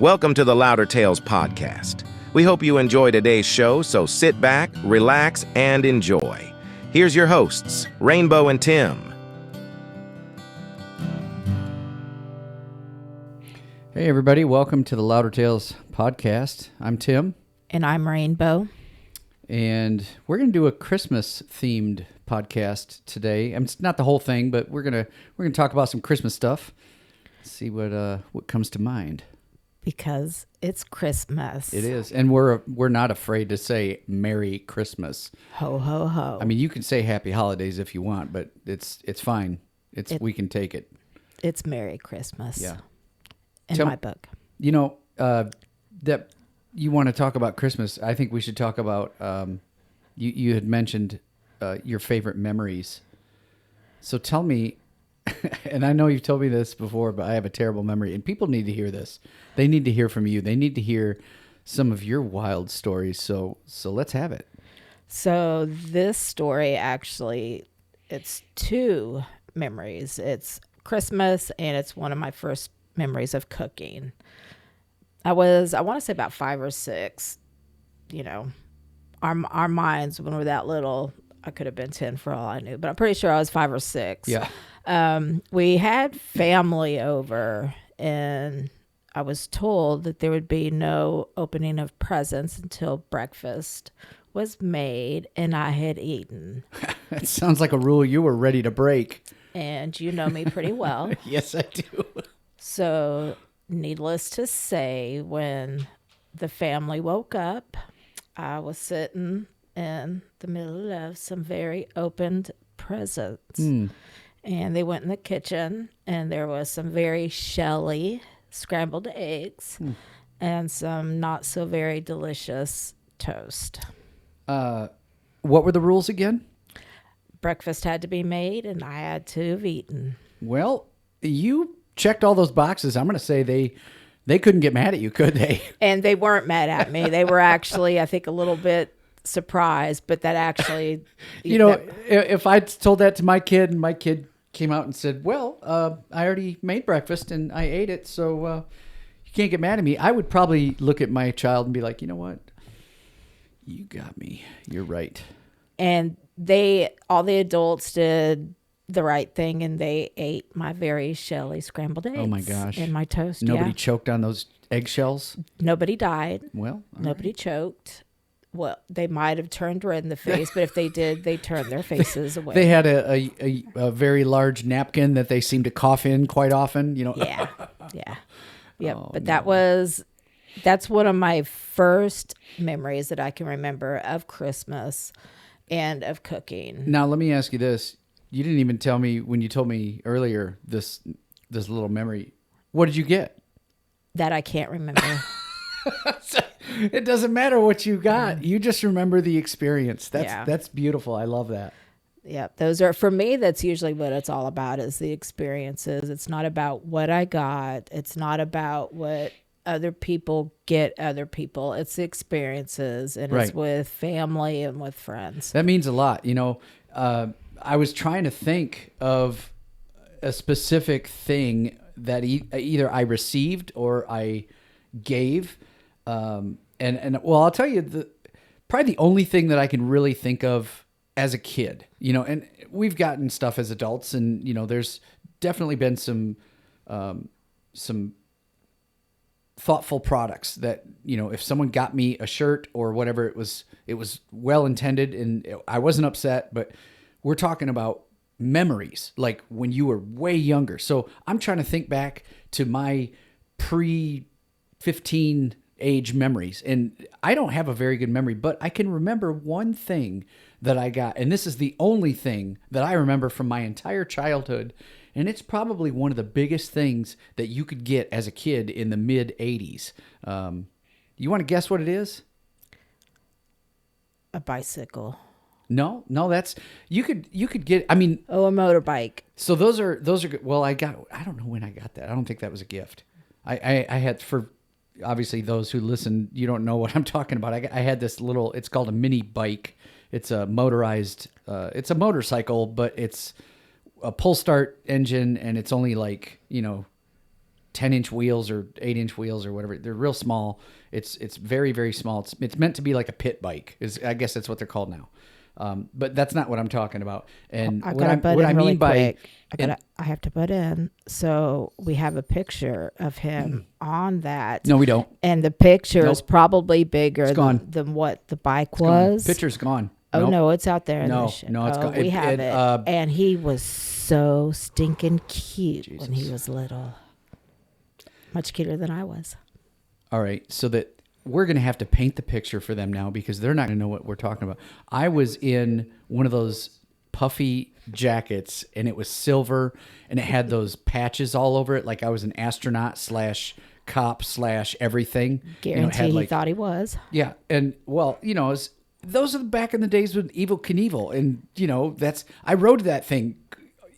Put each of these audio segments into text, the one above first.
Welcome to the Louder Tales podcast. We hope you enjoy today's show, so sit back, relax, and enjoy. Here's your hosts, Rainbow and Tim. Hey everybody, welcome to the Louder Tales podcast. I'm Tim. And I'm Rainbow. And we're going to do a Christmas-themed podcast today. It's not the whole thing, but we're gonna talk about some Christmas stuff. See what comes to mind. Because it's Christmas. It is, and we're not afraid to say Merry Christmas. Ho ho ho. I mean, you can say Happy Holidays if you want, but it's fine. We can take it. It's Merry Christmas. Yeah. In my book. You know, that you want to talk about Christmas. I think we should talk about. You had mentioned your favorite memories. So tell me. And I know you've told me this before, but I have a terrible memory. And people need to hear this. They need to hear from you. They need to hear some of your wild stories. So let's have it. So this story actually, it's two memories. It's Christmas and it's one of my first memories of cooking. I want to say about 5 or 6. You know, our minds when we're that little, I could have been 10 for all I knew, but I'm pretty sure I was 5 or 6. Yeah. We had family over, and I was told that there would be no opening of presents until breakfast was made and I had eaten. That sounds like a rule you were ready to break. And you know me pretty well. Yes, I do. So, needless to say, when the family woke up, I was sitting in the middle of some very opened presents. And they went in the kitchen, and there was some very shelly scrambled eggs and some not so very delicious toast. What were the rules again? Breakfast had to be made, and I had to have eaten. Well, you checked all those boxes. I'm going to say they couldn't get mad at you, could they? And they weren't mad at me. They were actually, I think, a little bit surprised, but that actually... if I told that to my kid, and my kid came out and said, well, I already made breakfast and I ate it, so you can't get mad at me, I would probably look at my child and be like, you know what? You got me. You're right. And all the adults did the right thing, and they ate my very shelly scrambled eggs. Oh my gosh. And my toast. Nobody choked on those eggshells? Nobody died. Well, nobody choked. Well, they might have turned red in the face, but if they did, they turned their faces away. They had a very large napkin that they seemed to cough in quite often, you know. Yeah. Yep. Oh, but no. that's one of my first memories that I can remember of Christmas and of cooking. Now, let me ask you this. You didn't even tell me when you told me earlier this little memory. What did you get? That I can't remember. It doesn't matter what you got. You just remember the experience. That's beautiful. I love that. Yeah, those are, for me, that's usually what it's all about, is the experiences. It's not about what I got. It's not about what other people get other people. It's the experiences, and right. It's with family and with friends. That means a lot. You know, I was trying to think of a specific thing that either I received or I gave. And well, I'll tell you, probably the only thing that I can really think of as a kid, you know, and we've gotten stuff as adults, and, you know, there's definitely been some thoughtful products that, you know, if someone got me a shirt or whatever, it was well intended and I wasn't upset, but we're talking about memories, like when you were way younger. So I'm trying to think back to my pre-15 age memories, and I don't have a very good memory, but I can remember one thing that I got, and this is the only thing that I remember from my entire childhood, and it's probably one of the biggest things that you could get as a kid in the mid 80s. You want to guess what it is? A bicycle. No, that's you could get. I mean, a motorbike. So those are good. Well, I don't know when I got that. I don't think that was a gift. I had, for obviously those who listen, you don't know what I'm talking about. I had this little, it's called a mini bike. It's a motorized, it's a motorcycle, but it's a pull start engine, and it's only like, you know, 10-inch wheels or 8-inch wheels or whatever. They're real small. It's very, very small. It's meant to be like a pit bike. I guess that's what they're called now. But that's not what I'm talking about. And I what gotta butt in I really mean by quick. I have to butt in. So we have a picture of him on that. no, we don't. And the picture is Nope. probably bigger It's gone. than what the bike Gone. was. Picture's gone. Oh Nope. no, it's out there. No, it's gone. We have it. And he was so stinking cute when he was little. Much cuter than I was. All right, so that we're going to have to paint the picture for them now because they're not going to know what we're talking about. I was in one of those puffy jackets, and it was silver, and it had those patches all over it, like I was an astronaut / cop / everything. Guarantee he thought he was. Yeah, and well, those are back in the days with Evel Knievel, and I rode that thing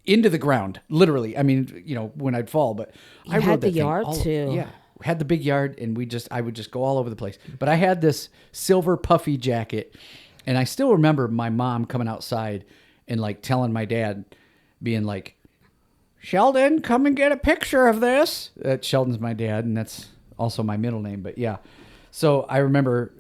into the ground, literally. I mean, when I'd fall, but I had rode the that thing yard too. Yeah, had the big yard, and I would just go all over the place. But I had this silver puffy jacket, and I still remember my mom coming outside and like telling my dad, being like, "Sheldon, come and get a picture of this." Sheldon's my dad, and that's also my middle name. But yeah, so I remember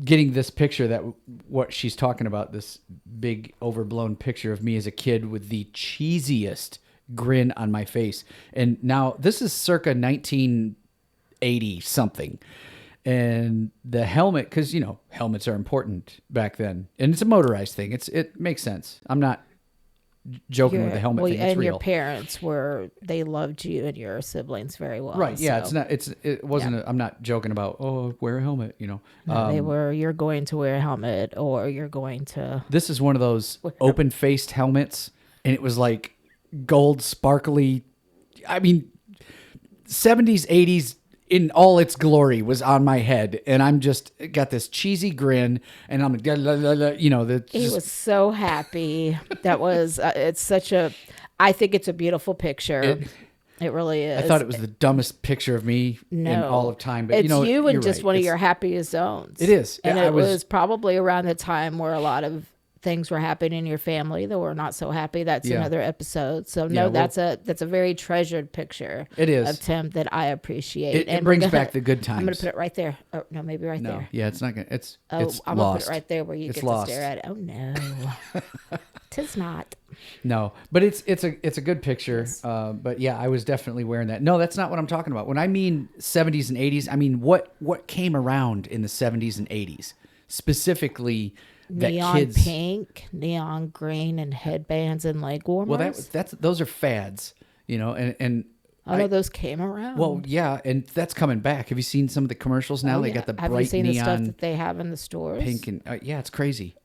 getting this picture that what she's talking about, this big overblown picture of me as a kid with the cheesiest grin on my face. And now this is circa 1980 something. And the helmet, because, helmets are important back then. And it's a motorized thing. It makes sense. I'm not joking with the helmet thing. It's and real. Your parents they loved you and your siblings very well. Right. Yeah. so. It wasn't, Yeah. I'm not joking about, wear a helmet, No, you're going to wear a helmet or you're going to. This is one of those open-faced helmets, and it was like gold, sparkly. I mean, 70s, 80s in all its glory was on my head, and I'm just got this cheesy grin, and I'm like, He was so happy. That was, I think it's a beautiful picture. It really is. I thought it was the dumbest picture of me in all of time, but it's you and just right. one of your happiest zones. It is. And it was probably around the time where a lot of things were happening in your family that were not so happy. That's another episode. So that's a very treasured picture. It is of Tim that I appreciate. It brings back the good times. I'm gonna put it right there. Oh no, maybe right there. Yeah, it's not gonna. It's I'm lost. gonna put it right there where you It's get lost. to stare at it. Oh no, tis not. No, but it's a good picture. Yes. But yeah, I was definitely wearing that. No, that's not what I'm talking about. When I mean 70s and 80s, I mean what came around in the 70s and 80s specifically. That Neon kids, pink, neon green, and headbands and leg warmers. Well, those are fads, and I know those came around. Well, yeah, and that's coming back. Have you seen some of the commercials now? They got the bright have you seen neon the stuff that they have in the stores? pink and yeah, it's crazy.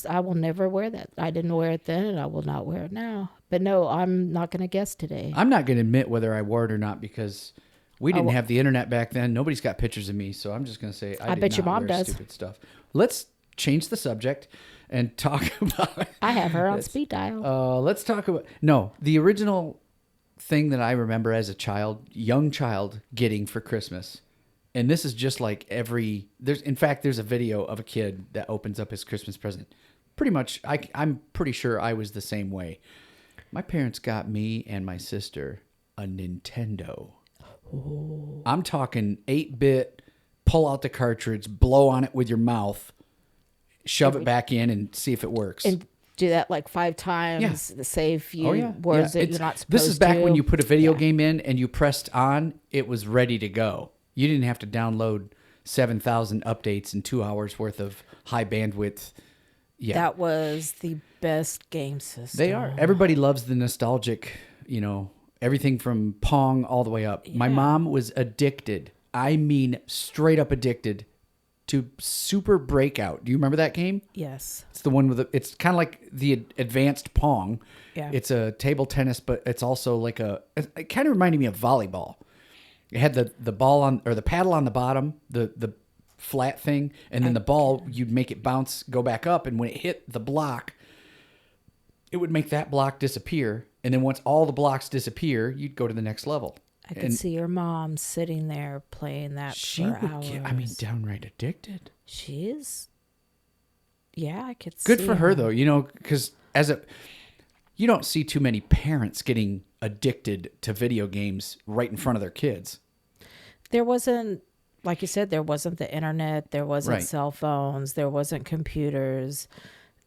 I will never wear that. I didn't wear it then, and I will not wear it now. But no, I'm not going to guess today. I'm not going to admit whether I wore it or not because we didn't have the internet back then. Nobody's got pictures of me, so I'm just going to say I bet your mom does. Stupid stuff. Let's change the subject and talk about. I have her on speed dial. Let's talk about the original thing that I remember as a young child, getting for Christmas, and this is just like there's a video of a kid that opens up his Christmas present. Pretty much, I'm pretty sure I was the same way. My parents got me and my sister a Nintendo. Oh. I'm talking 8-bit. Pull out the cartridge, blow on it with your mouth, shove it back in, and see if it works. And do that like 5 times to save you words that you're not supposed to. This is back when you put a video game in and you pressed on, it was ready to go. You didn't have to download 7,000 updates and 2 hours worth of high bandwidth. Yeah. That was the best game system. They are. Everybody loves the nostalgic, everything from Pong all the way up. Yeah. My mom was addicted. I mean, straight up addicted to Super Breakout. Do you remember that game? Yes. It's the one it's kind of like the advanced Pong. Yeah. It's a table tennis, but it's also like it kind of reminded me of volleyball. It had the ball or the paddle on the bottom, the flat thing, and then the ball, you'd make it bounce, go back up, and when it hit the block, it would make that block disappear. And then once all the blocks disappear, you'd go to the next level. I could see your mom sitting there playing that for hours. Downright addicted. She is. Yeah, I could see. Good for her, though, because you don't see too many parents getting addicted to video games right in front of their kids. There wasn't, like you said, there wasn't the internet, there wasn't Right. cell phones, there wasn't computers.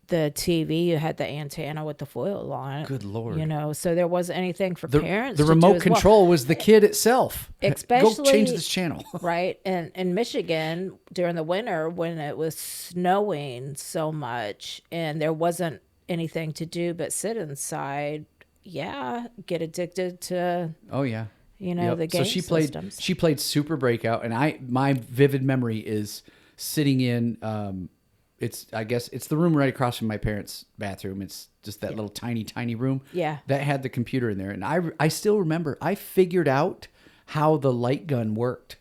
The TV, you had the antenna with the foil on it. Good Lord. You know, so there wasn't anything for The parents the to do remote as well. control was the kid itself. Go Especially- change this channel. Right. And in Michigan during the winter when it was snowing so much and there wasn't anything to do but sit inside, get addicted to, Oh yeah. you know, Yep. the game So systems. she played Super Breakout, and my vivid memory is sitting in I guess it's the room right across from my parents' bathroom. It's just that little tiny room. Yeah. That had the computer in there, and I still remember I figured out how the light gun worked.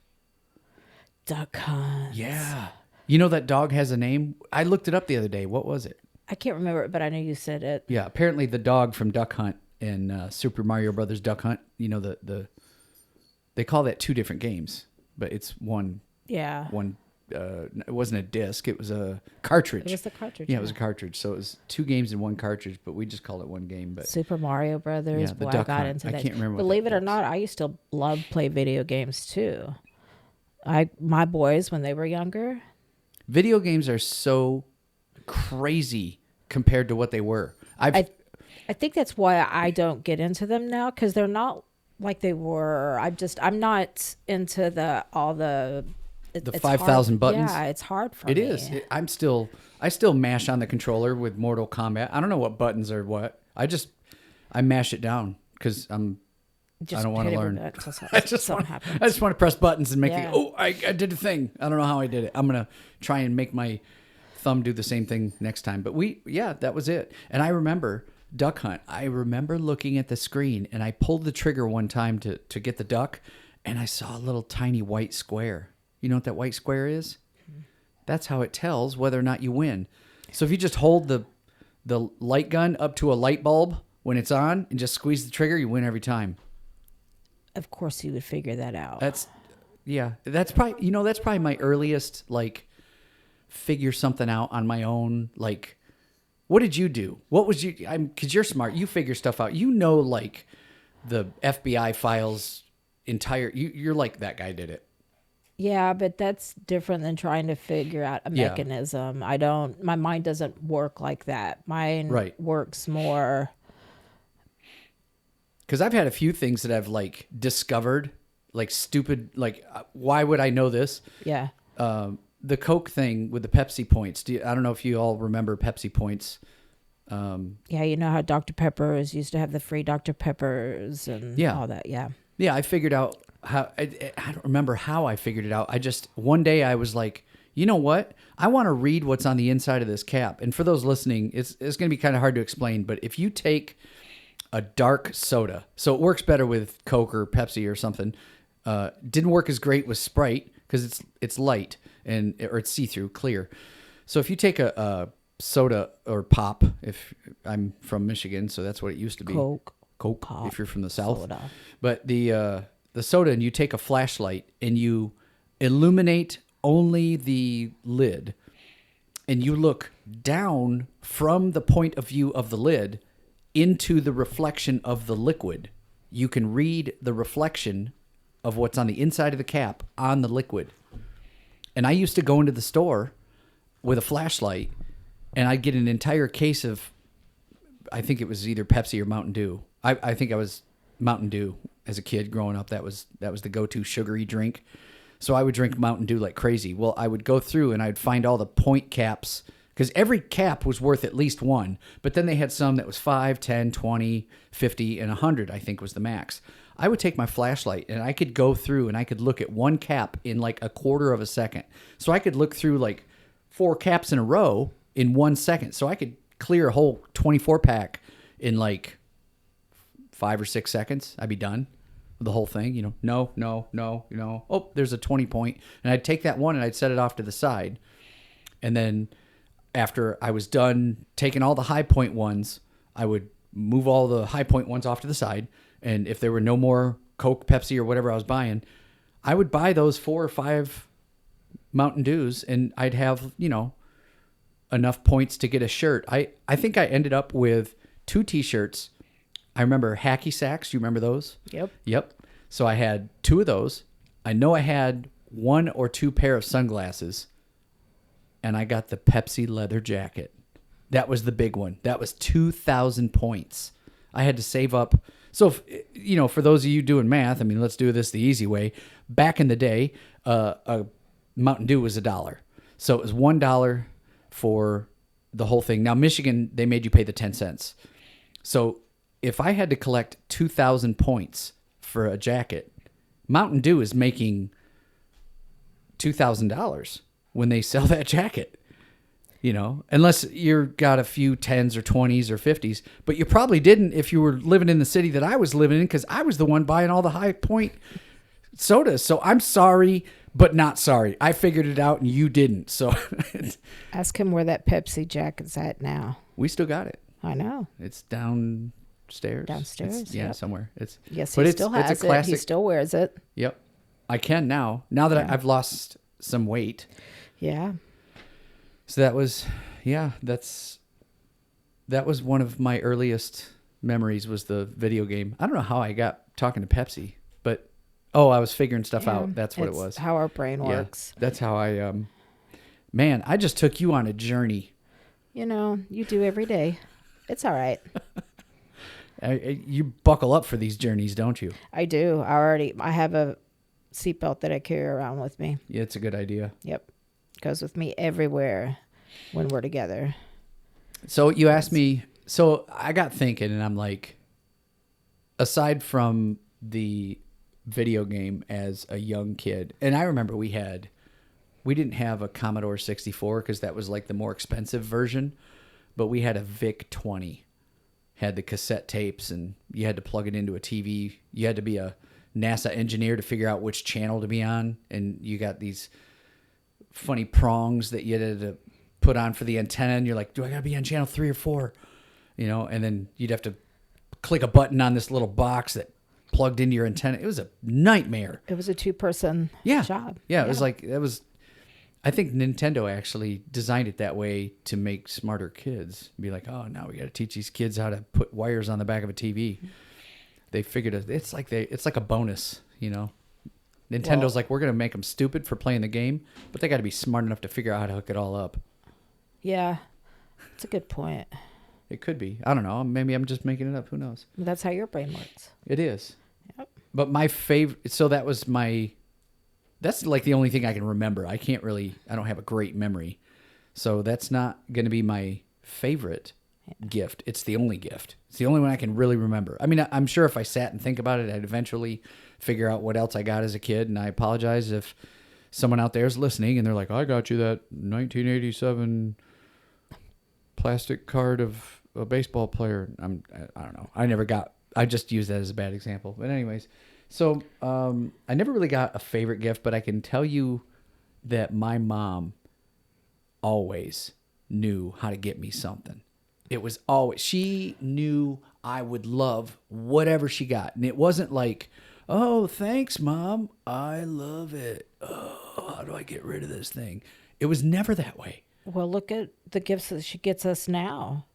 Duck hunt. Yeah. You know that dog has a name? I looked it up the other day. What was it? I can't remember it, but I know you said it. Yeah, apparently the dog from Duck Hunt and Super Mario Brothers Duck Hunt, you know, they call that two different games, but it's one. Yeah. It wasn't a disc, it was a cartridge. It was the cartridge. Yeah, it was a cartridge. So it was two games in one cartridge, but we just called it one game. But Super Mario Brothers. Yeah, the Boy, I Duck got Hunt. into I that. can't remember what Believe that it or was. not, I used to love play video games too. My boys when they were younger. video games are so crazy compared to what they were. I think that's why I don't get into them now because they're not like they were. I'm not into all the. The it's 5,000 hard- buttons? Yeah, it's hard for It me. is. I still mash on the controller with Mortal Kombat. I don't know what buttons are what. I mash it down because I don't want to learn. I just want to press buttons and make Yeah. I did a thing. I don't know how I did it. I'm gonna try and make my thumb do the same thing next time. But that was it. And I remember Duck Hunt. I remember looking at the screen and I pulled the trigger one time to get the duck, and I saw a little tiny white square. You know what that white square is? That's how it tells whether or not you win. So if you just hold the light gun up to a light bulb when it's on and just squeeze the trigger, you win every time. Of course, you would figure that out. That's probably my earliest figure something out on my own. Like, what did you do? What was you? Because you're smart. You figure stuff out. You know, the FBI files entire. You're like that guy did it. Yeah, but that's different than trying to figure out a mechanism. My mind doesn't work like that. Mine works more. Because I've had a few things that I've discovered, stupid, why would I know this? Yeah. The Coke thing with the Pepsi points. I don't know if you all remember Pepsi points. Yeah, you know how Dr. Peppers used to have the free Dr. Peppers and all that. Yeah. Yeah, I figured out how. I don't remember how I figured it out. One day I was like, you know what? I want to read what's on the inside of this cap. And for those listening, it's going to be kind of hard to explain. But if you take a dark soda, so it works better with Coke or Pepsi or something. Didn't work as great with Sprite because it's light or it's see-through, clear. So if you take a soda or pop, if I'm from Michigan, so that's what it used to be. Coke. Pop, if you're from the South. Soda. But the soda, and you take a flashlight and you illuminate only the lid, and you look down from the point of view of the lid into the reflection of the liquid. You can read the reflection of what's on the inside of the cap on the liquid. And I used to go into the store with a flashlight, and I'd get an entire case of, I think it was either Pepsi or Mountain Dew. I think I was Mountain Dew as a kid growing up. That was the go-to sugary drink. So I would drink Mountain Dew like crazy. Well, I would go through and I'd find all the point caps because every cap was worth at least one. But then they had some that was 5, 10, 20, 50, and 100, I think was the max. I would take my flashlight and I could go through and I could look at one cap in a quarter of a second. So I could look through 4 caps in a row in 1 second. So I could clear a whole 24-pack in 5 or 6 seconds. I'd be done with the whole thing. No. Oh, there's a 20 point. And I'd take that one and I'd set it off to the side. And then after I was done taking all the high point ones, I would move all the high point ones off to the side. And if there were no more Coke, Pepsi, or whatever I was buying, I would buy those 4 or 5 Mountain Dews and I'd have, enough points to get a shirt. I think I ended up with 2 t-shirts, I remember hacky sacks. You remember those? Yep. Yep. So I had 2 of those. I know I had 1 or 2 pair of sunglasses, and I got the Pepsi leather jacket. That was the big one. That was 2,000 points. I had to save up. So, for those of you doing math, I mean, let's do this the easy way. Back in the day, a Mountain Dew was $1. So it was $1 for the whole thing. Now, Michigan, they made you pay the 10 cents. So if I had to collect 2,000 points for a jacket, Mountain Dew is making $2,000 when they sell that jacket. Unless you've got a few 10s or 20s or 50s, but you probably didn't if you were living in the city that I was living in, because I was the one buying all the high point sodas. So I'm sorry, but not sorry. I figured it out and you didn't. So Ask him where that Pepsi jacket's at now. we still got it. I know. It's downstairs. Downstairs, Yeah, yep. somewhere. Yes, but he still has it's a classic. it. He still wears it. Yep. I can now. Now that I've lost some weight. Yeah. So that was one of my earliest memories, was the video game. I don't know how I got talking to Pepsi, but I was figuring stuff out. That's what it was. How our brain works. Yeah, that's how I man, I just took you on a journey. You do every day. It's all right. You buckle up for these journeys, don't you? I do. I have a seatbelt that I carry around with me. Yeah, it's a good idea. Yep. Goes with me everywhere when we're together. So you asked me, so I got thinking, and I'm like, aside from the video game as a young kid, and I remember we didn't have a Commodore 64 because that was like the more expensive version, but we had a VIC-20, had the cassette tapes, and you had to plug it into a TV. You had to be a NASA engineer to figure out which channel to be on, and you got these funny prongs that you had to put on for the antenna, and you're like, do I gotta be on channel 3 or 4? And then you'd have to click a button on this little box that plugged into your antenna. It was a nightmare. It was a 2-person job. Yeah, it was like, I think Nintendo actually designed it that way to make smarter kids. Be like, oh, now we got to teach these kids how to put wires on the back of a TV. They figured it's like a bonus, Nintendo's like, we're going to make them stupid for playing the game, but they got to be smart enough to figure out how to hook it all up. Yeah, that's a good point. It could be. I don't know. Maybe I'm just making it up. Who knows? That's how your brain works. It is. Yep. But my favorite, so that's like the only thing I can remember. I don't have a great memory. So that's not going to be my favorite gift. It's the only gift. It's the only one I can really remember. I mean, I'm sure if I sat and think about it, I'd eventually figure out what else I got as a kid. And I apologize if someone out there is listening and they're like, I got you that 1987 plastic card of a baseball player. I don't know. I just used that as a bad example. But anyways, so I never really got a favorite gift, but I can tell you that my mom always knew how to get me something. It was always, she knew I would love whatever she got. And it wasn't like, oh, thanks, Mom. I love it. Oh, how do I get rid of this thing? It was never that way. Well, look at the gifts that she gets us now.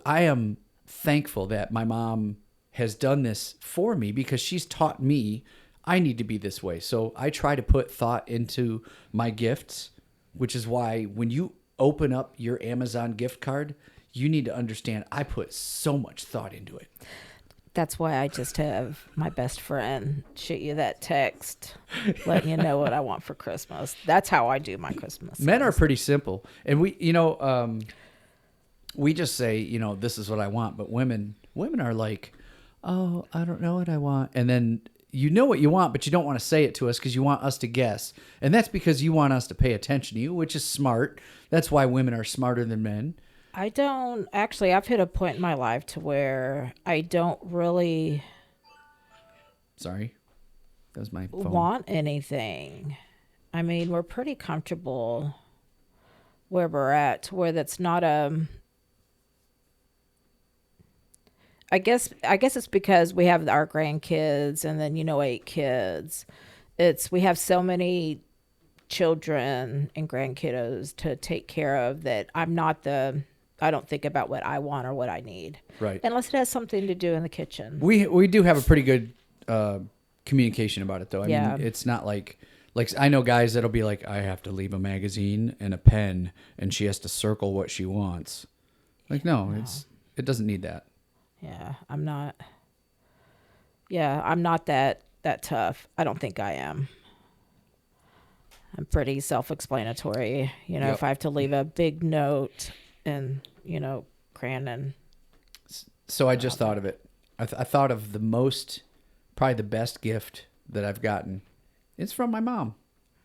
I am thankful that my mom has done this for me because she's taught me I need to be this way. So I try to put thought into my gifts, which is why when you open up your Amazon gift card, you need to understand I put so much thought into it. That's why I just have my best friend shoot you that text, letting you know what I want for Christmas. That's how I do my Christmas. Men are pretty simple. And we just say, this is what I want. But women are like, oh, I don't know what I want. And then you know what you want, but you don't want to say it to us because you want us to guess. And that's because you want us to pay attention to you, which is smart. That's why women are smarter than men. I don't actually. I've hit a point in my life to where I don't really. Sorry, that was my phone. Want anything. I mean, we're pretty comfortable where we're at, where that's not I guess it's because we have our grandkids and then 8 kids. We have so many children and grandkiddos to take care of that I'm not the I don't think about what I want or what I need. Right. Unless it has something to do in the kitchen. We do have a pretty good communication about it, though. I Yeah. mean, it's not like I know guys that'll be like, I have to leave a magazine and a pen, and she has to circle what she wants. Like, no. It doesn't need that. Yeah, I'm not. Yeah, I'm not that tough. I don't think I am. I'm pretty self-explanatory. You know, Yep. if I have to leave a big note and, crayon and... So I just thought of it. I thought of probably the best gift that I've gotten. It's from my mom.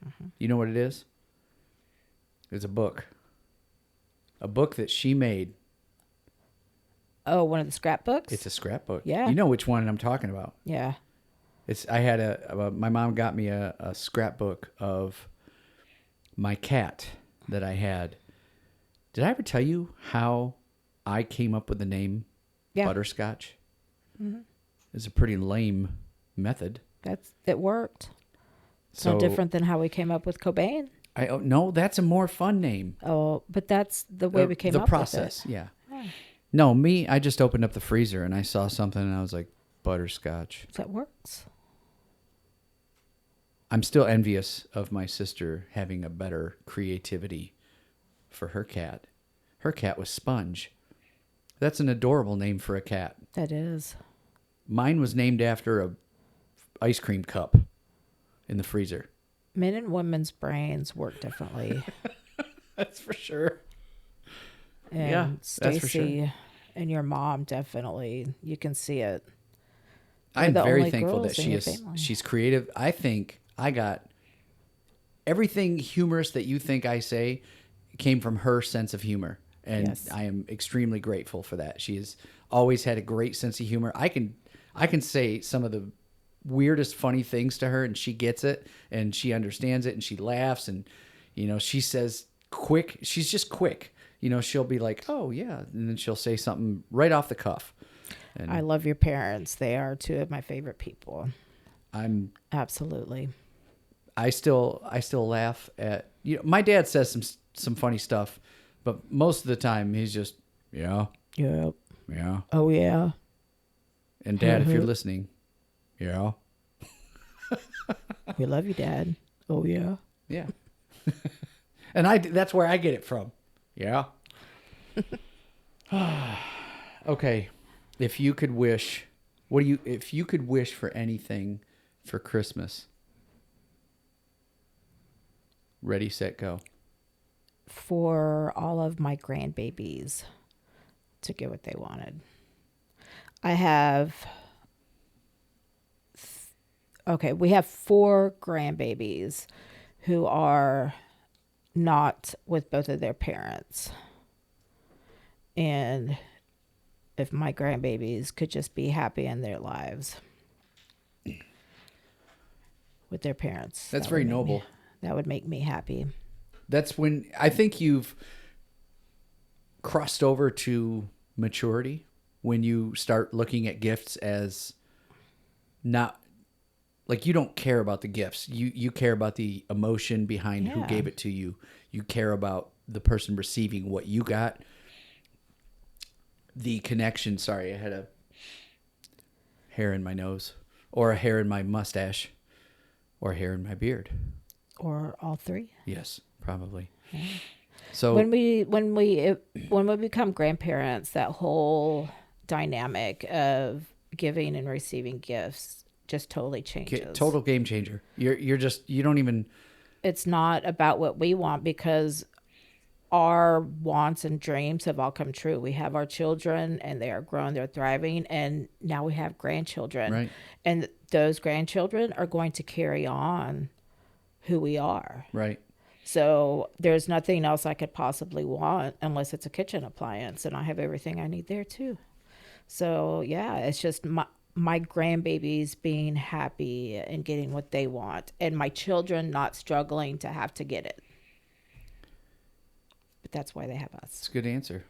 Mm-hmm. You know what it is? It's a book. A book that she made. Oh, one of the scrapbooks? It's a scrapbook. Yeah. You know which one I'm talking about. Yeah. My mom got me a scrapbook of my cat that I had. Did I ever tell you how I came up with the name Butterscotch? Mm-hmm. It's a pretty lame method. It worked. It's no different than how we came up with Cobain. No, that's a more fun name. Oh, but that's the way we came up process, with it. yeah. No, I just opened up the freezer and I saw something and I was like, butterscotch. That works. I'm still envious of my sister having a better creativity for her cat. Her cat was Sponge. That's an adorable name for a cat. That is. Mine was named after a ice cream cup in the freezer. Men and women's brains work differently. That's for sure. And Yeah, that's for Stacy sure. and your mom, definitely, you can see it. I'm the very only thankful girls that in your family. she's creative. I think I got everything humorous that you think I say came from her sense of humor. And Yes. I am extremely grateful for that. She has always had a great sense of humor. I can say some of the weirdest funny things to her and she gets it and she understands it and she laughs and she says quick. She's just quick. She'll be like, "Oh yeah," and then she'll say something right off the cuff. And I love your parents. They are two of my favorite people. Absolutely. I still laugh at my dad says some funny stuff, but most of the time he's just Yep. yeah. Oh yeah. And Dad, if you're listening, yeah. We love you, Dad. Oh yeah. Yeah. And that's where I get it from. Yeah. Okay. If you could wish for anything for Christmas? Ready, set, go. For all of my grandbabies to get what they wanted. I have we have 4 grandbabies who are not with both of their parents. And if my grandbabies could just be happy in their lives with their parents. That's very noble. That would make me happy. That's when I think you've crossed over to maturity, when you start looking at gifts as not like you don't care about the gifts. You care about the emotion behind who gave it to you. You care about the person receiving what you got. The connection. Sorry, I had a hair in my nose, or a hair in my mustache, or a hair in my beard. Or all 3. Yes, probably. Yeah. So when we become grandparents, that whole dynamic of giving and receiving gifts just totally changes. Total game changer. You don't even. It's not about what we want, because our wants and dreams have all come true. We have our children and they are grown, they're thriving, and now we have grandchildren. Right. And those grandchildren are going to carry on who we are. Right. So there's nothing else I could possibly want unless it's a kitchen appliance, and I have everything I need there too. So yeah, it's just my grandbabies being happy and getting what they want, and my children not struggling to have to get it. But that's why they have us. That's a good answer.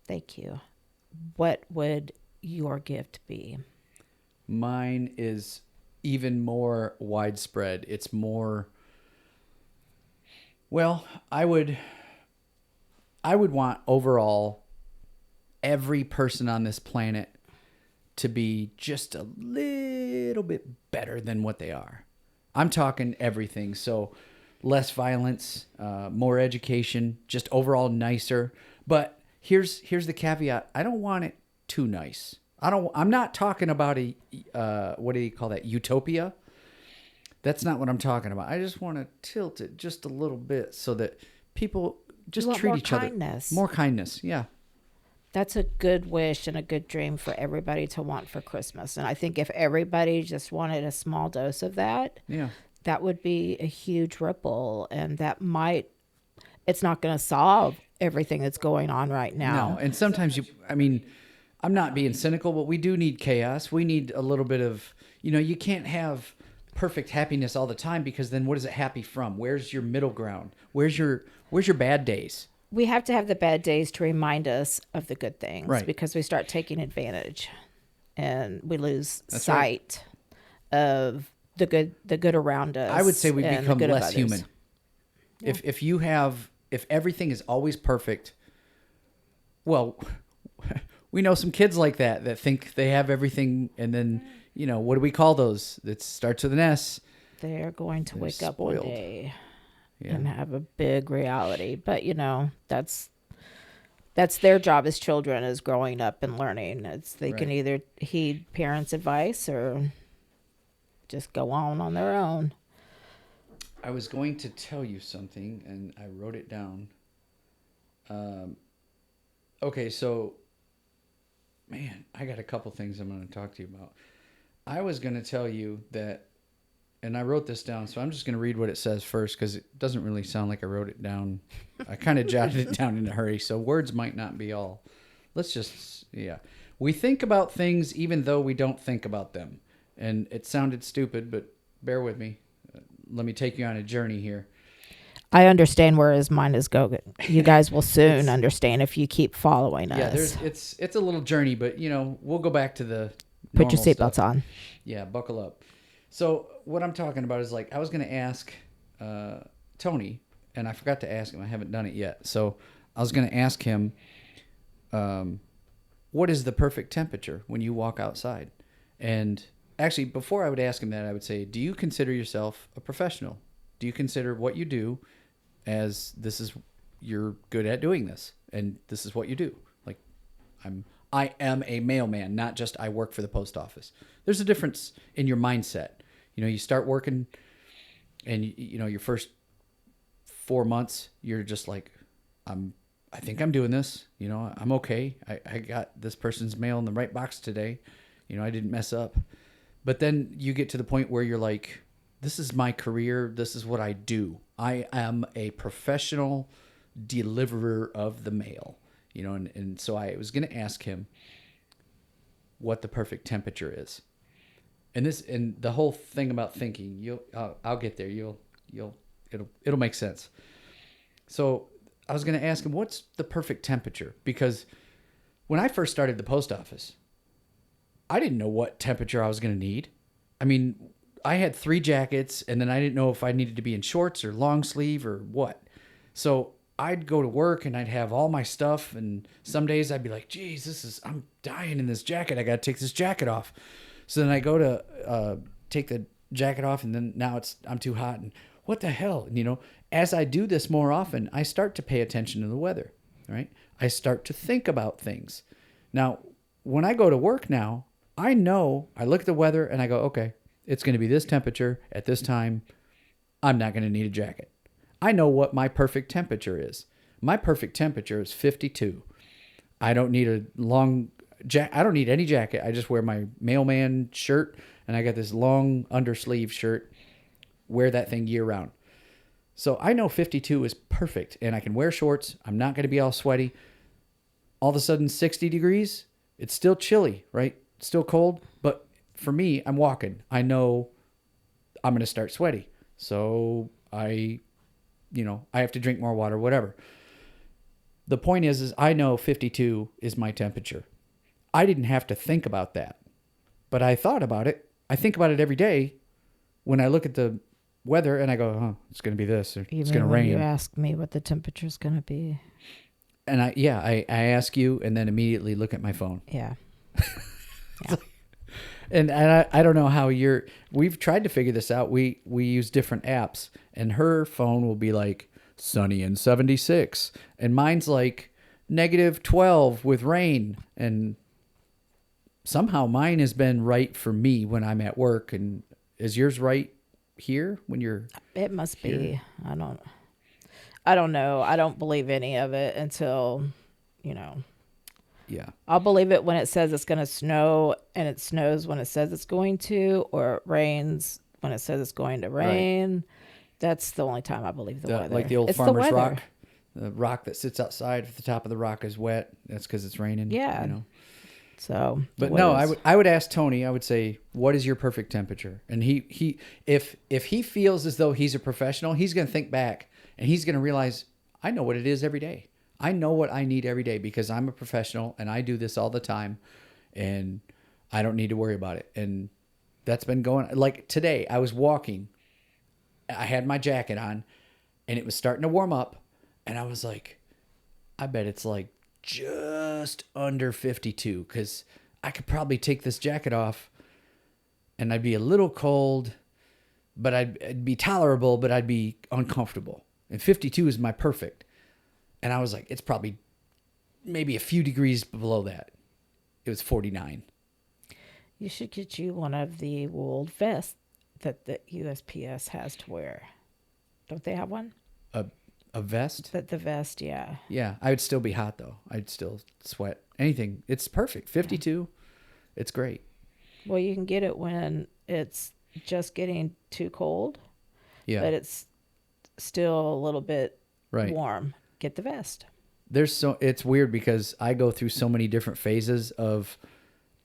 Thank you. What would your gift be? Mine is even more widespread. It's more, well, I would I would want overall every person on this planet to be just a little bit better than what they are. I'm talking everything. So less violence, more education, just overall nicer. But here's the caveat. I don't want it too nice. I'm not talking about a what do you call that? Utopia. That's not what I'm talking about. I just want to tilt it just a little bit so that people just treat each other. More kindness. Yeah. That's a good wish and a good dream for everybody to want for Christmas. And I think if everybody just wanted a small dose of that, that would be a huge ripple. And that it's not going to solve everything that's going on right now. No. And sometimes I'm not being cynical, but we do need chaos. We need a little bit of, you can't have perfect happiness all the time, because then what is it happy from? Where's your middle ground? Where's your bad days? We have to have the bad days to remind us of the good things, right? Because we start taking advantage and we lose sight of the good around us. I would say we become less human. Yeah. If everything is always perfect, well, we know some kids like that think they have everything, and then, what do we call those? That starts with an S. They're going to wake up one day and have a big reality. But, that's their job as children, is growing up and learning. They can either heed parents' advice or just go on their own. I was going to tell you something, and I wrote it down. Okay, so, man, I got a couple things I'm going to talk to you about. I was going to tell you that, and I wrote this down, so I'm just going to read what it says first, because it doesn't really sound like I wrote it down. I kind of jotted it down in a hurry, so words might not be all. We think about things even though we don't think about them. And it sounded stupid, but bear with me. Let me take you on a journey here. I understand where his mind is going. You guys will soon understand if you keep following us. Yeah, it's a little journey, but we'll go back to the Put your seatbelts on. Yeah, buckle up. So what I'm talking about is, I was going to ask Tony, and I forgot to ask him. I haven't done it yet. So I was going to ask him, what is the perfect temperature when you walk outside? And actually, before I would ask him that, I would say, do you consider yourself a professional? Do you consider what you do as you're good at doing this, and this is what you do? I am a mailman, not just I work for the post office. There's a difference in your mindset. You start working, and your first 4 months, you're just like, I think I'm doing this. I'm okay. I got this person's mail in the right box today. I didn't mess up. But then you get to the point where you're like, this is my career. This is what I do. I am a professional deliverer of the mail. And so I was going to ask him what the perfect temperature is. And the whole thing about thinking, I'll get there. It'll make sense. So I was going to ask him, what's the perfect temperature? Because when I first started the post office, I didn't know what temperature I was going to need. I had 3 jackets, and then I didn't know if I needed to be in shorts or long sleeve or what. So I'd go to work and I'd have all my stuff, and some days I'd be like, geez, I'm dying in this jacket. I got to take this jacket off. So then I go to take the jacket off, and then now I'm too hot, and what the hell? And, as I do this more often, I start to pay attention to the weather, right? I start to think about things. Now, when I go to work now, I know, I look at the weather and I go, okay, it's going to be this temperature at this time. I'm not going to need a jacket. I know what my perfect temperature is. My perfect temperature is 52. I don't need I don't need any jacket. I just wear my mailman shirt, and I got this long undersleeve shirt. Wear that thing year round. So I know 52 is perfect, and I can wear shorts. I'm not going to be all sweaty. All of a sudden, 60 degrees, it's still chilly, right? Still cold, but for me, I'm walking. I know I'm going to start sweaty. So I have to drink more water, whatever. The point is I know 52 is my temperature. I didn't have to think about that, but I thought about it. I think about it every day when I look at the weather and I go, it's going to be this, or it's going to rain. You ask me what the temperature is going to be. And I ask you and then immediately look at my phone. Yeah. And I don't know how we've tried to figure this out. We use different apps, and her phone will be like sunny and 76, and mine's like -12 with rain. And somehow mine has been right for me when I'm at work. And is yours right here when you're? It must here? be. I don't know. I don't believe any of it until, Yeah. I'll believe it when it says it's going to snow, and it snows when it says it's going to, or it rains when it says it's going to rain. Right. That's the only time I believe the weather. Like the old farmer's rock. The rock that sits outside, if the top of the rock is wet, that's because it's raining. Yeah. So, but no, I would ask Tony. I would say, "What is your perfect temperature?" And if he feels as though he's a professional, he's going to think back and he's going to realize, I know what it is every day. I know what I need every day because I'm a professional and I do this all the time, and I don't need to worry about it. And that's been going. Like today, I was walking. I had my jacket on, and it was starting to warm up, and I was like, I bet it's like just under 52, because I could probably take this jacket off and I'd be a little cold, but I'd be tolerable, but I'd be uncomfortable. And 52 is my perfect. And I was like, it's probably maybe a few degrees below that. It was 49. You should get you one of the wool vests that the USPS has to wear. Don't they have one? A vest? The vest, yeah. Yeah, I would still be hot, though. I'd still sweat. Anything. It's perfect. 52. Yeah. It's great. Well, you can get it when it's just getting too cold. Yeah. But it's still a little bit right. warm. Get the vest. It's weird because I go through so many different phases of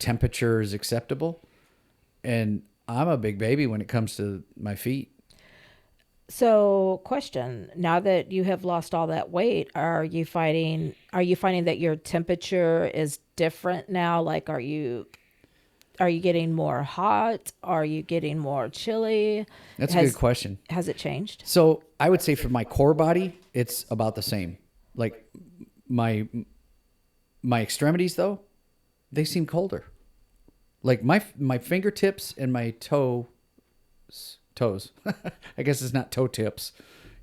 temperature is acceptable. And I'm a big baby when it comes to my feet. So, question, now that you have lost all that weight, are you finding that your temperature is different now? Like, are you getting more hot? Are you getting more chilly? That's a good question. Has it changed? So I would say for my core body, it's about the same. Like my extremities, though, they seem colder. Like my fingertips and my toes. I guess it's not toe tips.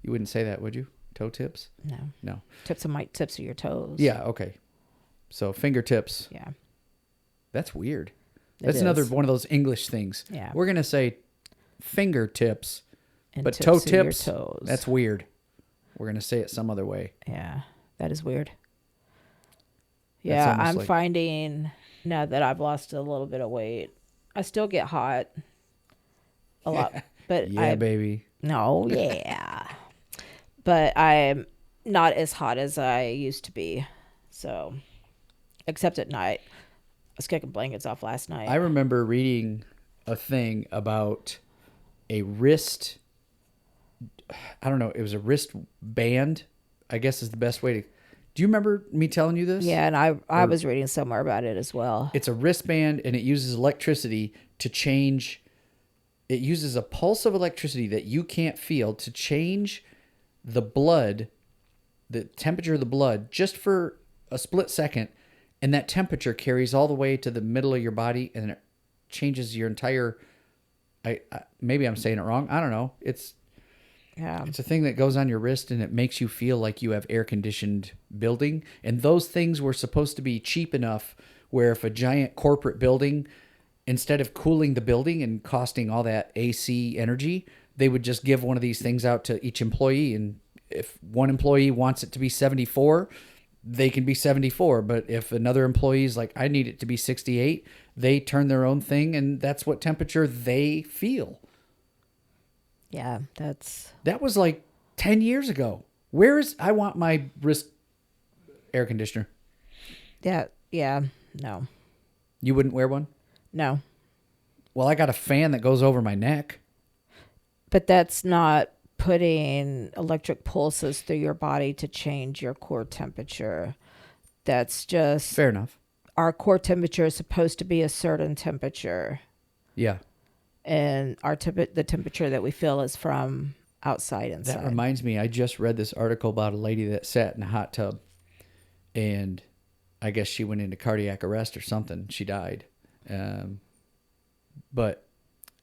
You wouldn't say that, would you? Toe tips? No. Tips of your toes. Yeah. Okay. So fingertips. Yeah. That's weird. That's another one of those English things. Yeah. We're going to say fingertips, and but toe tips, that's weird. We're going to say it some other way. Yeah, that is weird. Yeah, I'm finding now that I've lost a little bit of weight, I still get hot a lot. But baby. No, yeah. But I'm not as hot as I used to be. So, except at night. I was kicking blankets off last night. I remember reading a thing about a wrist. I don't know. It was a wrist band, I guess is the best way to. Do you remember me telling you this? Yeah, and I was reading somewhere about it as well. It's a wristband, and it uses electricity to change. It uses a pulse of electricity that you can't feel to change the blood, the temperature of the blood, just for a split second. And that temperature carries all the way to the middle of your body, and it changes your entire. Maybe I'm saying it wrong. I don't know. It's a thing that goes on your wrist, and it makes you feel like you have air conditioned building. And those things were supposed to be cheap enough where if a giant corporate building, instead of cooling the building and costing all that AC energy, they would just give one of these things out to each employee. And if one employee wants it to be 74. They can be 74, but if another employee is like, I need it to be 68, they turn their own thing, and that's what temperature they feel. Yeah, that was like 10 years ago. I want my wrist air conditioner. Yeah, no. You wouldn't wear one? No. Well, I got a fan that goes over my neck. But that's not putting electric pulses through your body to change your core temperature. That's just... Fair enough. Our core temperature is supposed to be a certain temperature. Yeah. And the temperature that we feel is from outside inside. That reminds me, I just read this article about a lady that sat in a hot tub. and I guess she went into cardiac arrest or something. She died. But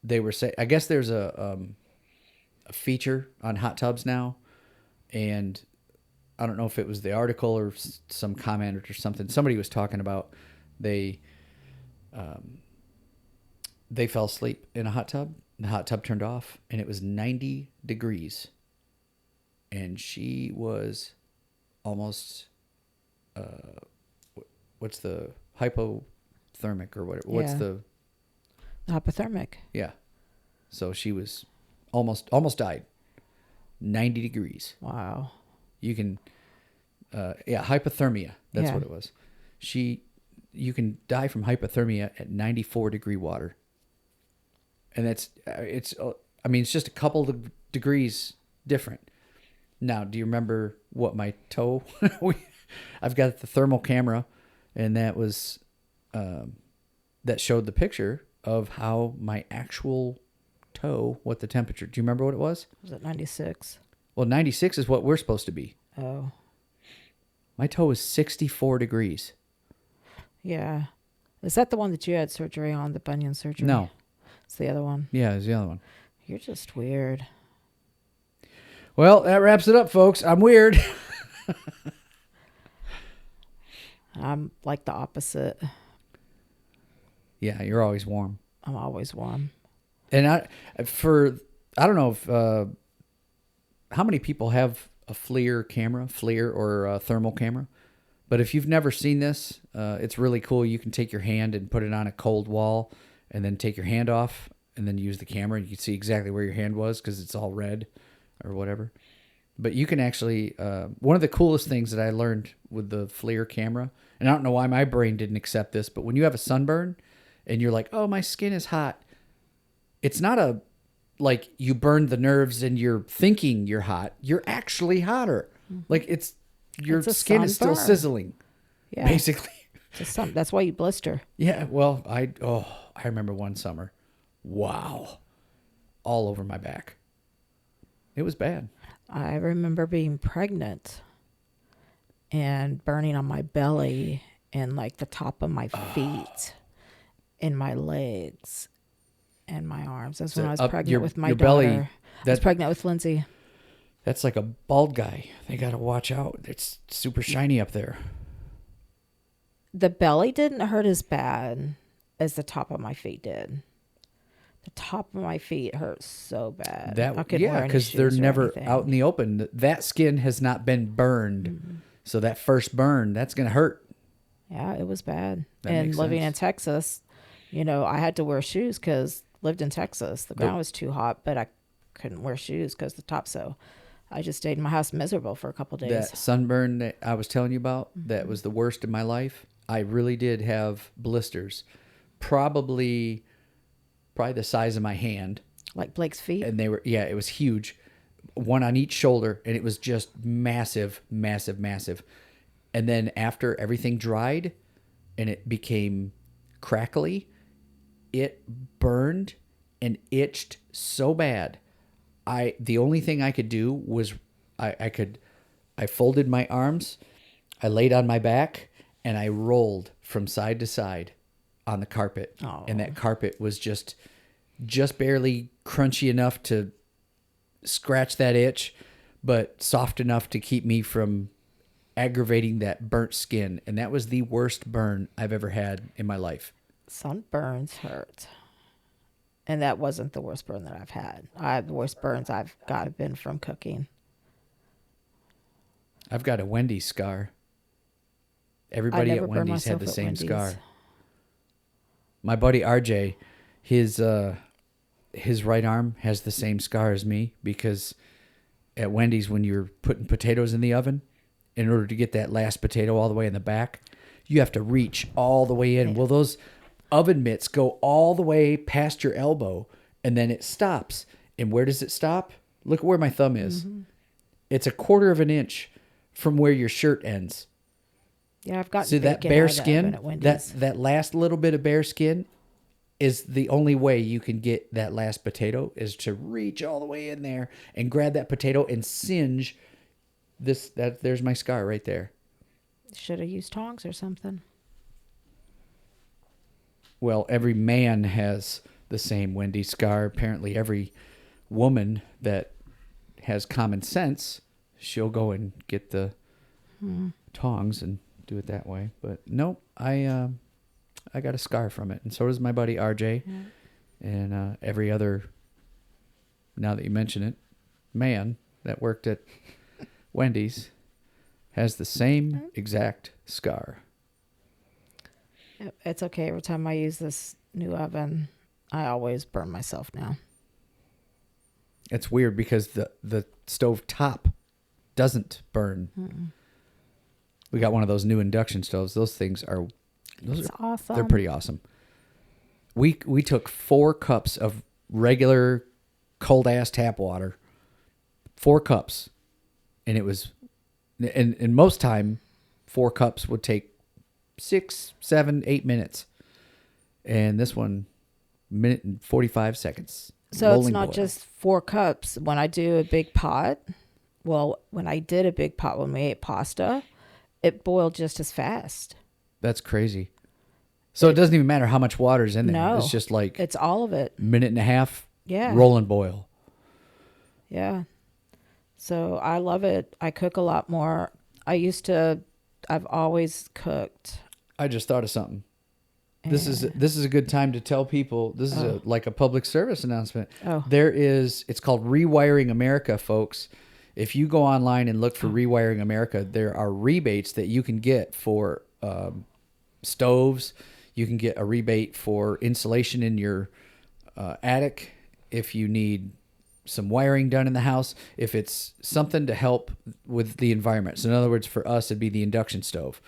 they were saying, I guess there's a feature on hot tubs now, and I don't know if it was the article or some comment or something. Somebody was talking about they fell asleep in a hot tub. The hot tub turned off, and it was 90 degrees, and she was almost what's the hypothermic or whatever? What's the hypothermic? Yeah. So she was almost died. 90 degrees. Wow. You can, hypothermia. That's what it was. You can die from hypothermia at 94 degree water. And it's just a couple of degrees different. Now, do you remember what my toe, I've got the thermal camera, and that was, that showed the picture of how my actual toe, what the temperature, do you remember what it was? Was it 96? Well, 96 is what we're supposed to be. Oh. My toe is 64 degrees. Yeah. Is that the one that you had surgery on, the bunion surgery? No. It's the other one. Yeah, it's the other one. You're just weird. Well, that wraps it up, folks. I'm weird. I'm like the opposite. Yeah, you're always warm. I'm always warm. And I don't know if how many people have a FLIR or a thermal camera, but if you've never seen this, it's really cool. You can take your hand and put it on a cold wall, and then take your hand off, and then use the camera. You can see exactly where your hand was because it's all red or whatever. But you can actually one of the coolest things that I learned with the FLIR camera, and I don't know why my brain didn't accept this, but when you have a sunburn and you're like, oh, my skin is hot, it's not like you burned the nerves and you're thinking you're hot. You're actually hotter. Like your skin is still sizzling. Yeah. Basically. That's why you blister. Yeah. Well, I remember one summer. Wow. All over my back. It was bad. I remember being pregnant and burning on my belly and like the top of my feet and my legs and my arms. That's when I was pregnant with my daughter. Belly, I was pregnant with Lindsay. That's like a bald guy. They got to watch out. It's super shiny up there. The belly didn't hurt as bad as the top of my feet did. The top of my feet hurt so bad. Because they're never out in the open. That skin has not been burned. Mm-hmm. So that first burn, that's going to hurt. Yeah, it was bad. And living in Texas, I had to wear shoes because lived in Texas. The ground was too hot, but I couldn't wear shoes because the top. So I just stayed in my house miserable for a couple of days. That sunburn that I was telling you about, that was the worst in my life. I really did have blisters. Probably the size of my hand. Like Blake's feet? And it was huge. One on each shoulder, and it was just massive, massive, massive. And then after everything dried and it became crackly, it burned and itched so bad. The only thing I could do was I folded my arms, I laid on my back, and I rolled from side to side on the carpet. Oh. And that carpet was just barely crunchy enough to scratch that itch, but soft enough to keep me from aggravating that burnt skin. And that was the worst burn I've ever had in my life. Sunburns hurt. And that wasn't the worst burn that I've had. The worst burns I've got have been from cooking. I've got a Wendy's scar. Everybody at Wendy's had the same scar. My buddy RJ, his right arm has the same scar as me because at Wendy's, when you're putting potatoes in the oven, in order to get that last potato all the way in the back, you have to reach all the way in. Yeah. Well, those oven mitts go all the way past your elbow, and then it stops. And where does it stop? Look where my thumb is. Mm-hmm. It's a quarter of an inch from where your shirt ends. Yeah, I've got that bare skin, that last little bit of bare skin is the only way you can get that last potato, is to reach all the way in there and grab that potato and singe this. There's my scar right there. Should have used tongs or something. Well, every man has the same Wendy's scar. Apparently, every woman that has common sense, she'll go and get the tongs and do it that way. But nope, I got a scar from it, and so does my buddy RJ, and every other. Now that you mention it, man that worked at Wendy's has the same exact scar. It's okay. Every time I use this new oven, I always burn myself now. It's weird because the stove top doesn't burn. Mm-mm. We got one of those new induction stoves. Those things are awesome. They're pretty awesome. We took 4 cups of regular cold ass tap water, 4 cups, and it was, and most time 4 cups would take 6, 7, 8 minutes, and this one, 1 minute and 45 seconds. So it's not just 4 cups. When I do a big pot, when I did a big pot when we ate pasta, it boiled just as fast. That's crazy. So it doesn't even matter how much water's in there. No, It's just like it's all of it. 1.5 minutes. Yeah. Roll and boil. Yeah. So I love it. I cook a lot more. I've always cooked. I just thought of something. This is a good time to tell people. This is like a public service announcement. Oh. It's called Rewiring America, folks. If you go online and look for Rewiring America, there are rebates that you can get for stoves. You can get a rebate for insulation in your attic if you need some wiring done in the house, if it's something to help with the environment. So in other words, for us, it'd be the induction stove.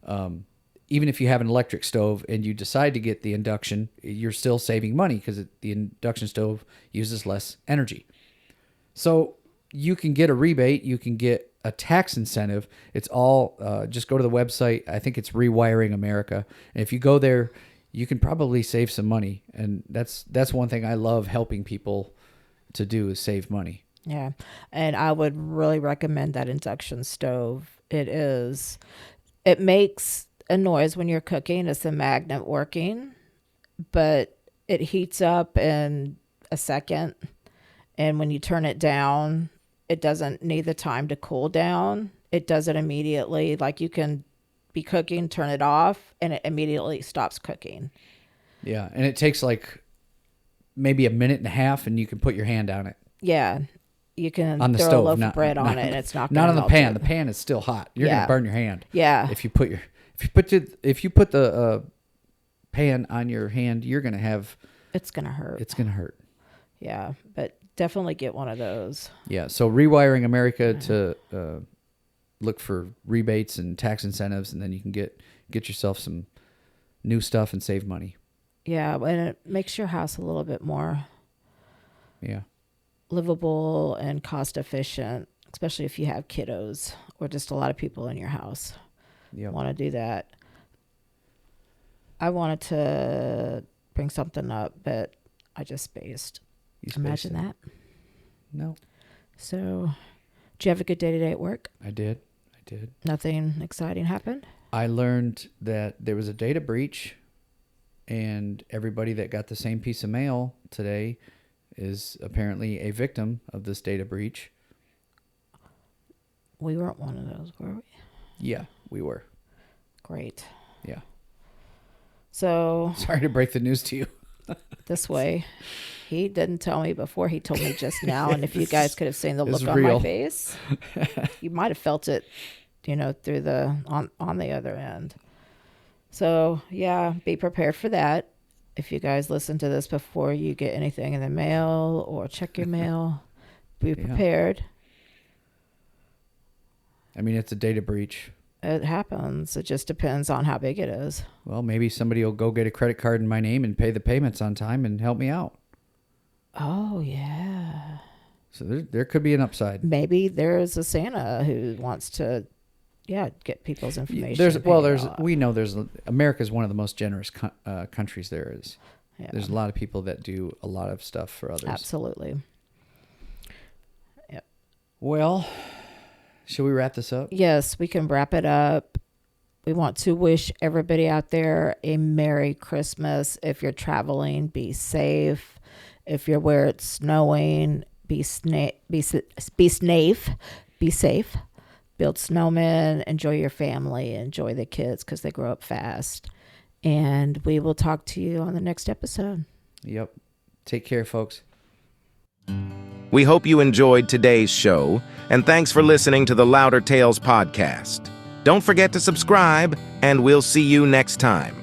Even if you have an electric stove and you decide to get the induction, you're still saving money because the induction stove uses less energy. So you can get a rebate. You can get a tax incentive. It's all, just go to the website. I think it's Rewiring America. And if you go there, you can probably save some money. And that's one thing I love helping people to do is save money. Yeah. And I would really recommend that induction stove. It makes a noise when you're cooking. It's a magnet working, but it heats up in a second. And when you turn it down, it doesn't need the time to cool down. It does it immediately. Like you can be cooking, turn it off, and it immediately stops cooking. Yeah. And it takes like maybe 1.5 minutes and you can put your hand on it. Yeah. You can on the throw stove, a loaf of bread on it and it's not on the melt pan. it. The pan is still hot. You're going to burn your hand. Yeah. If you put the pan on your hand, you're going to have... It's going to hurt. It's going to hurt. Yeah. But definitely get one of those. Yeah. So Rewiring America to look for rebates and tax incentives, and then you can get yourself some new stuff and save money. Yeah. And it makes your house a little bit more livable and cost efficient, especially if you have kiddos or just a lot of people in your house. Want to do that. I wanted to bring something up, but I just spaced. Imagine that. No. So, did you have a good day today at work? I did. Nothing exciting happened? I learned that there was a data breach, and everybody that got the same piece of mail today is apparently a victim of this data breach. We weren't one of those, were we? Yeah, we were. Great. Yeah. So... Sorry to break the news to you. This way. He didn't tell me before. He told me just now. And if you guys could have seen the look on my face, you might have felt it, through on the other end. So, yeah, be prepared for that. If you guys listen to this before you get anything in the mail or check your mail, be prepared. I mean, it's a data breach. It happens. It just depends on how big it is. Well, maybe somebody will go get a credit card in my name and pay the payments on time and help me out. Oh, yeah. So there could be an upside. Maybe there's a Santa who wants to, get people's information. We know America's one of the most generous countries there is. Yeah. There's a lot of people that do a lot of stuff for others. Absolutely. Yep. Well, should we wrap this up? Yes, we can wrap it up. We want to wish everybody out there a Merry Christmas. If you're traveling, be safe. If you're where it's snowing, be safe. Build snowmen, enjoy your family, enjoy the kids because they grow up fast. And we will talk to you on the next episode. Yep. Take care, folks. We hope you enjoyed today's show, and thanks for listening to the Louder Tales podcast. Don't forget to subscribe, and we'll see you next time.